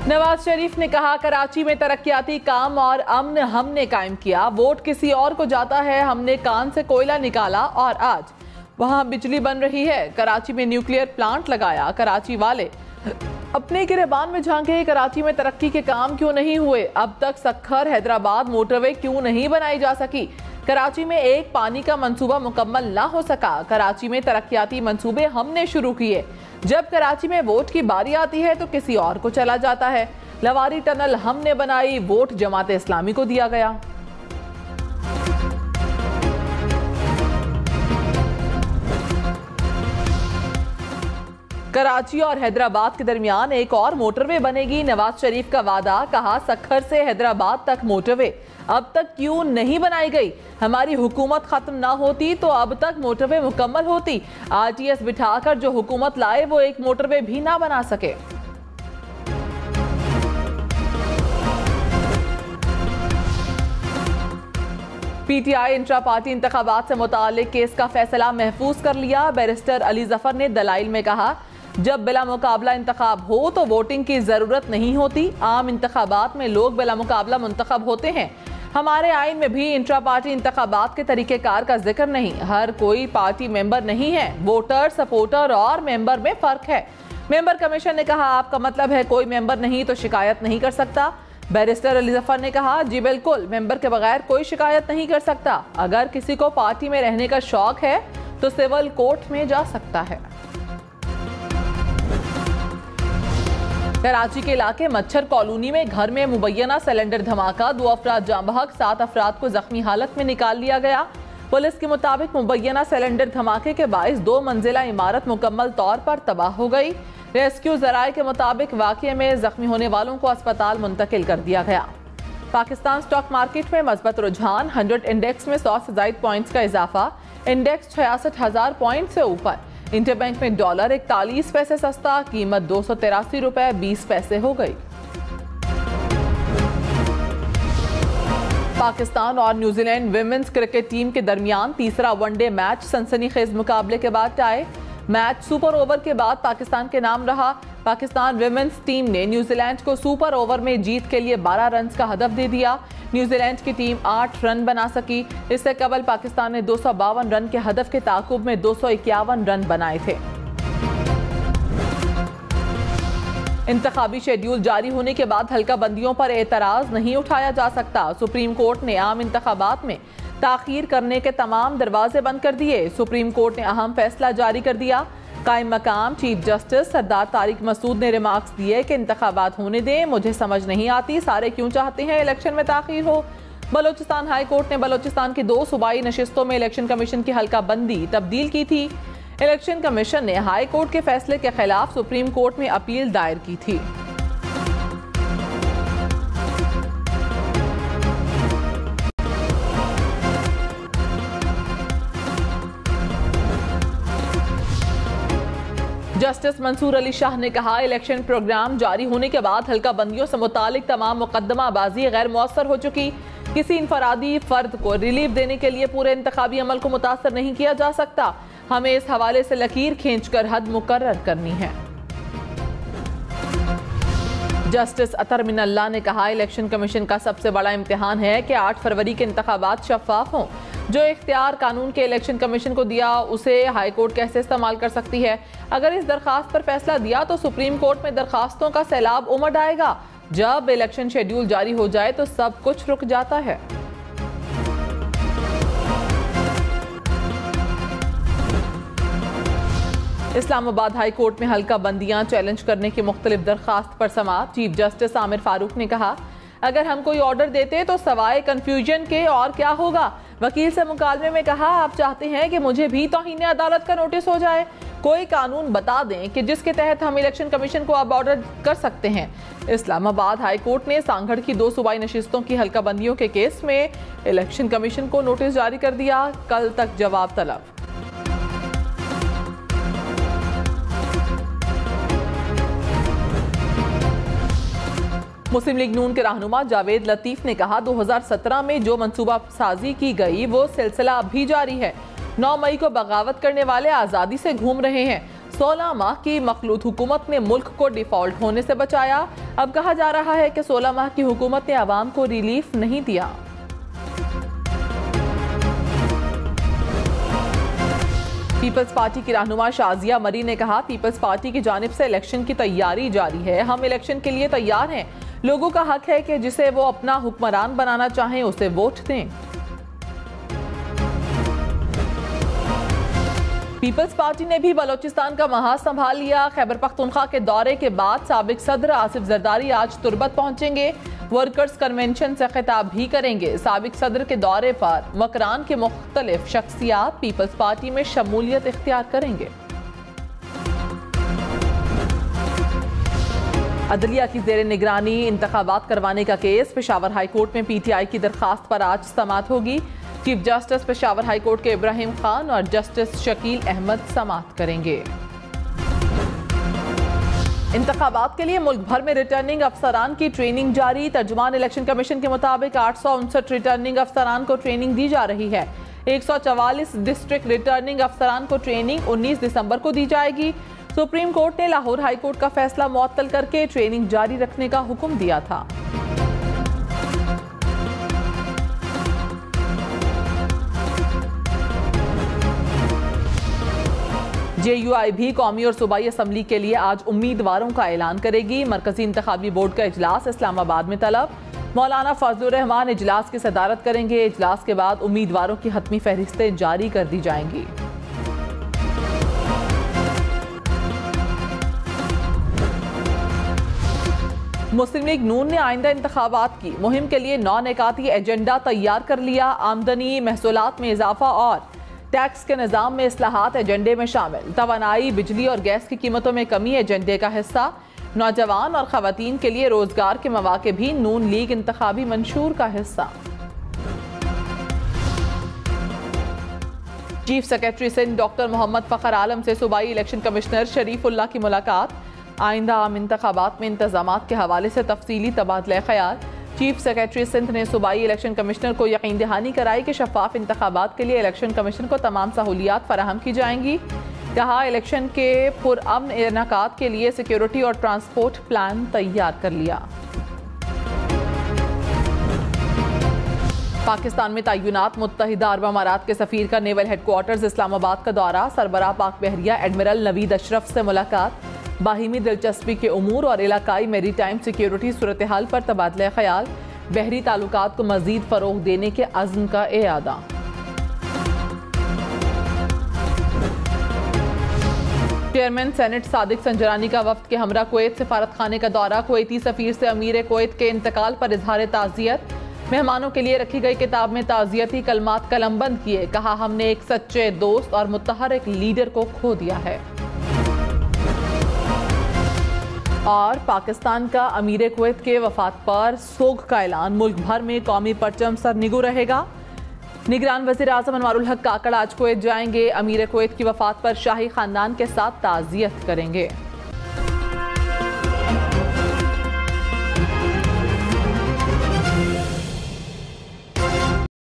नवाज शरीफ ने कहा, कराची में तरक्याती काम और अमन हमने कायम किया, वोट किसी और को जाता है, हमने कान से कोयला निकाला और आज वहां बिजली बन रही है। कराची में न्यूक्लियर प्लांट लगाया, कराची वाले अपने गिरेबान में झांके, कराची में तरक्की के काम क्यों नहीं हुए, अब तक सक्खर हैदराबाद मोटरवे क्यों नहीं बनाई जा सकी, कराची में एक पानी का मंसूबा मुकम्मल ना हो सका, कराची में तरक्याती मंसूबे हमने शुरू किए, जब कराची में वोट की बारी आती है तो किसी और को चला जाता है, लवारी टनल हमने बनाई, वोट जमाते इस्लामी को दिया गया। कराची और हैदराबाद के दरमियान एक और मोटरवे बनेगी, नवाज शरीफ का वादा, कहा सक्खर से हैदराबाद तक मोटरवे अब तक क्यों नहीं बनाई गई, हमारी हुकूमत खत्म ना होती तो अब तक मोटरवे मुकम्मल होती, आरटीएस बिठाकर जो हुकूमत लाए वो एक मोटरवे भी ना बना सके। पीटीआई इंट्रा पार्टी इंतखाबात से मुताल्लिक केस का फैसला महफूज कर लिया, बैरिस्टर अली जफर ने दलाइल में कहा, जब बिला मुकाबला इंतखाब हो तो वोटिंग की जरूरत नहीं होती, आम इंतखाबात में लोग बिला मुकाबला मुंतखब होते हैं, हमारे आइन में भी इंट्रा पार्टी इंतखाबात के तरीकेकार का जिक्र नहीं, हर कोई पार्टी मेंबर नहीं है, वोटर सपोर्टर और मेंबर में फर्क है। मेंबर कमीशन ने कहा, आपका मतलब है कोई मेंबर नहीं तो शिकायत नहीं कर सकता। बैरिस्टर अली जफर ने कहा, जी बिल्कुल, मेंबर के बगैर कोई शिकायत नहीं कर सकता, अगर किसी को पार्टी में रहने का शौक है तो सिविल कोर्ट में जा सकता है। कराची के इलाके मच्छर कॉलोनी में घर में मुबैना सिलेंडर धमाका, 2 अफराद जाँ बहक, 7 अफराद को जख्मी हालत में निकाल लिया गया। पुलिस के मुताबिक मुबैना सिलेंडर धमाके के बाइस 2 मंजिला इमारत मुकम्मल तौर पर तबाह हो गई। रेस्क्यू जराये के मुताबिक वाक़ये में जख्मी होने वालों को अस्पताल मुंतकिल कर दिया गया। पाकिस्तान स्टॉक मार्केट में मजबूत रुझान, 100 इंडेक्स में 100 से ज़ायद पॉइंट्स का इजाफा, इंडेक्स 66,000 पॉइंट से ऊपर। इंटरबैंक में डॉलर 41 पैसे सस्ता, कीमत 283 रुपए 20 पैसे हो गई। पाकिस्तान और न्यूजीलैंड विमेंस क्रिकेट टीम के दरमियान तीसरा वनडे मैच सनसनीखेज मुकाबले के बाद टाई, मैच सुपर ओवर के बाद पाकिस्तान के नाम रहा। पाकिस्तान विमेंस टीम ने न्यूजीलैंड को सुपर ओवर में जीत के लिए 12 रन का हदफ दे दिया, न्यूजीलैंड की टीम 8 रन बना सकी, इससे कबल पाकिस्तान ने 252 रन के हदफ के ताकुब में 251 रन बनाए थे। इंतखाबी शेड्यूल जारी होने के बाद हल्का बंदियों पर एतराज नहीं उठाया जा सकता, सुप्रीम कोर्ट ने आम इंतखाबात में ताखीर करने के तमाम दरवाजे बंद कर दिए, सुप्रीम कोर्ट ने अहम फैसला जारी कर दिया। कायम मकाम चीफ जस्टिस सरदार तारिक मसूद ने रिमार्क्स दिए कि इंतखाबात होने दें, मुझे समझ नहीं आती सारे क्यों चाहते हैं इलेक्शन में ताखीर हो। बलोचिस्तान हाई कोर्ट ने बलोचिस्तान की 2 सूबाई नशिस्तों में इलेक्शन कमीशन की हल्का बंदी तब्दील की थी। इलेक्शन कमीशन ने हाई कोर्ट के फैसले के खिलाफ सुप्रीम कोर्ट में अपील दायर की थी। जस्टिस मंसूर अली शाह ने कहा, इलेक्शन प्रोग्राम जारी होने के बाद हल्का बंदियों से मुतालिक तमाम मुकदमाबाजी गैर मौसर हो चुकी, किसी इंफरादी फर्द को रिलीफ देने के लिए पूरे इंतखाबी अमल को मुतासर नहीं किया जा सकता, हमें इस हवाले से लकीर खींचकर हद मुकर्रर करनी है। जस्टिस अतर मिनल्ला ने कहा, इलेक्शन कमीशन का सबसे बड़ा इम्तिहान है कि 8 फरवरी के इंतखाबात शफाफ हों, जो इख्तियार कानून के इलेक्शन कमीशन को दिया उसे हाई कोर्ट कैसे इस्तेमाल कर सकती है, अगर इस दरखास्त पर फैसला दिया तो सुप्रीम कोर्ट में दरखास्तों का सैलाब उमड़ आएगा, जब इलेक्शन शेड्यूल जारी हो जाए तो सब कुछ रुक जाता है। इस्लामाबाद हाई कोर्ट में हल्का बंदियां चैलेंज करने की मुख्तलिफ दरखास्त पर समाअत, चीफ जस्टिस आमिर फारूक ने कहा, अगर हम कोई ऑर्डर देते तो सवाए कंफ्यूजन के और क्या होगा। वकील से मुकालमे में कहा, आप चाहते हैं कि मुझे भी तौहीन अदालत का नोटिस हो जाए, कोई कानून बता दें कि जिसके तहत हम इलेक्शन कमीशन को अब ऑर्डर कर सकते हैं। इस्लामाबाद हाई कोर्ट ने सांगड़ की 2 सूबाई नशिस्तों की हल्का बंदियों के केस में इलेक्शन कमीशन को नोटिस जारी कर दिया, कल तक जवाब तलब। मुस्लिम लीग नून के रहनुमा जावेद लतीफ ने कहा, 2017 में जो मंसूबा साजी की गई वो सिलसिला अब भी जारी है, 9 मई को बगावत करने वाले आज़ादी से घूम रहे हैं। 16 माह की मखलूत हुकूमत ने मुल्क को डिफॉल्ट होने से बचाया। अब कहा जा रहा है कि 16 माह की हुकूमत ने आवाम को रिलीफ नहीं दिया। पीपल्स पार्टी की रहनुमा शाजिया मरी ने कहा, पीपल्स पार्टी की जानिब से इलेक्शन की तैयारी जारी है। हम इलेक्शन के लिए तैयार हैं। लोगों का हक है कि जिसे वो अपना हुक्मरान बनाना चाहें उसे वोट दें। पीपल्स पार्टी ने भी बलोचिस्तान का महाज संभाल लिया। खैबर पख्तूनख्वा के दौरे के बाद साबिक सदर आसिफ जरदारी आज तुर्बत पहुंचेंगे। वर्कर्स कन्वेंशन से खिताब भी करेंगे। साबिक सदर के दौरे पर वकरान के मुख्तलिफ शख्सियात पीपल्स पार्टी में शमूलियत इख्तियार करेंगे। अदलिया की जेर निगरानी इंतखाबात करवाने का केस। पेशावर हाई कोर्ट में PTI की दरखास्त पर आज समाअत होगी। Chief justice Peshawar high court के इब्राहिम खान और जस्टिस शकील अहमद समाअत करेंगे। इंतखाबात के लिए मुल्क भर में रिटर्निंग अफसरान की ट्रेनिंग जारी। तर्जुमान इलेक्शन कमीशन के मुताबिक 859 रिटर्निंग अफसरान को ट्रेनिंग दी जा रही है। 144 डिस्ट्रिक्ट रिटर्निंग अफसरान को ट्रेनिंग 19 दिसंबर को दी जाएगी। सुप्रीम कोर्ट ने लाहौर हाई कोर्ट का फैसला मुअत्तल करके ट्रेनिंग जारी रखने का हुक्म दिया था। JUI भी कौमी और सूबाई असम्बली के लिए आज उम्मीदवारों का ऐलान करेगी। मरकजी इंतखाबी बोर्ड का इजलास इस्लामाबाद में तलब। मौलाना फजलुर रहमान इजलास की सदारत करेंगे। इजलास के बाद उम्मीदवारों की हतमी फहरिस्तें जारी कर दी जाएंगी। मुस्लिम लीग नून ने आइंदा इंतखाबात की मुहिम के लिए 9 निकाती एजेंडा तैयार कर लिया। आमदनी, महसूलात में इजाफा और टैक्स के निज़ाम में इस्लाहात एजेंडे में शामिल। तवानाई, बिजली और गैस की कीमतों में कमी एजेंडे का हिस्सा। नौजवान और खवातीन के लिए रोजगार के मौके भी नून लीग इंतखाबी मंशूर का हिस्सा। Chief secretary Sindh doctor Mohammad Fakhar Alam से सूबाई इलेक्शन कमिश्नर शरीफुल्लाह की मुलाकात। आइंदा आम इंतखाबात में इंतजामात के हवाले से तफसीली तबादला ख्याल। चीफ सेक्रेटरी सिंध ने सूबाई इलेक्शन कमिश्नर को यकीन दहानी कराई कि शफाफ इंतखाबात के लिए इलेक्शन कमीशन को तमाम सहूलियात फराहम की जाएंगी। कहा, इलेक्शन के पुरअमन इनेकाद के लिए सिक्योरिटी और ट्रांसपोर्ट प्लान तैयार कर लिया। पाकिस्तान में तैनात मुत्तहिदा अरब अमारात के सफीर का नेवल हेडक्वार्टर्स इस्लामाबाद का दौरा। सरबराह पाक बहरिया एडमिरल नवीद अशरफ से मुलाकात। बाहिमी दिलचस्पी के उमूर और इलाकाई मेरी टाइम सिक्योरिटी सूरत हाल पर तबादला ख्याल। बहरी ताल्लुकात को मजीद फरोग देने के अज़्म का इरादा। चेयरमैन सेनेट सादिक संजरानी का वफ्द के हमरा कुवैत सिफारत खाने का दौरा। कुवैती सफीर से अमीर कुवैत के इंतकाल पर इजहार ताज़ियत। मेहमानों के लिए रखी गई किताब में ताज़ियती कलमात कलमबंद किए। कहा, हमने एक सच्चे दोस्त और मुतहर्रिक लीडर को खो दिया है। और पाकिस्तान का अमीर कुवैत के वफात पर सोग का ऐलान। मुल्क भर में कौमी परचम सरनिगू रहेगा। निगरान वज़ीर आज़म अनवारुल हक काकड़ आज कुवैत जाएंगे। अमीर कुवैत की वफात पर शाही खानदान के साथ ताज़ियत करेंगे।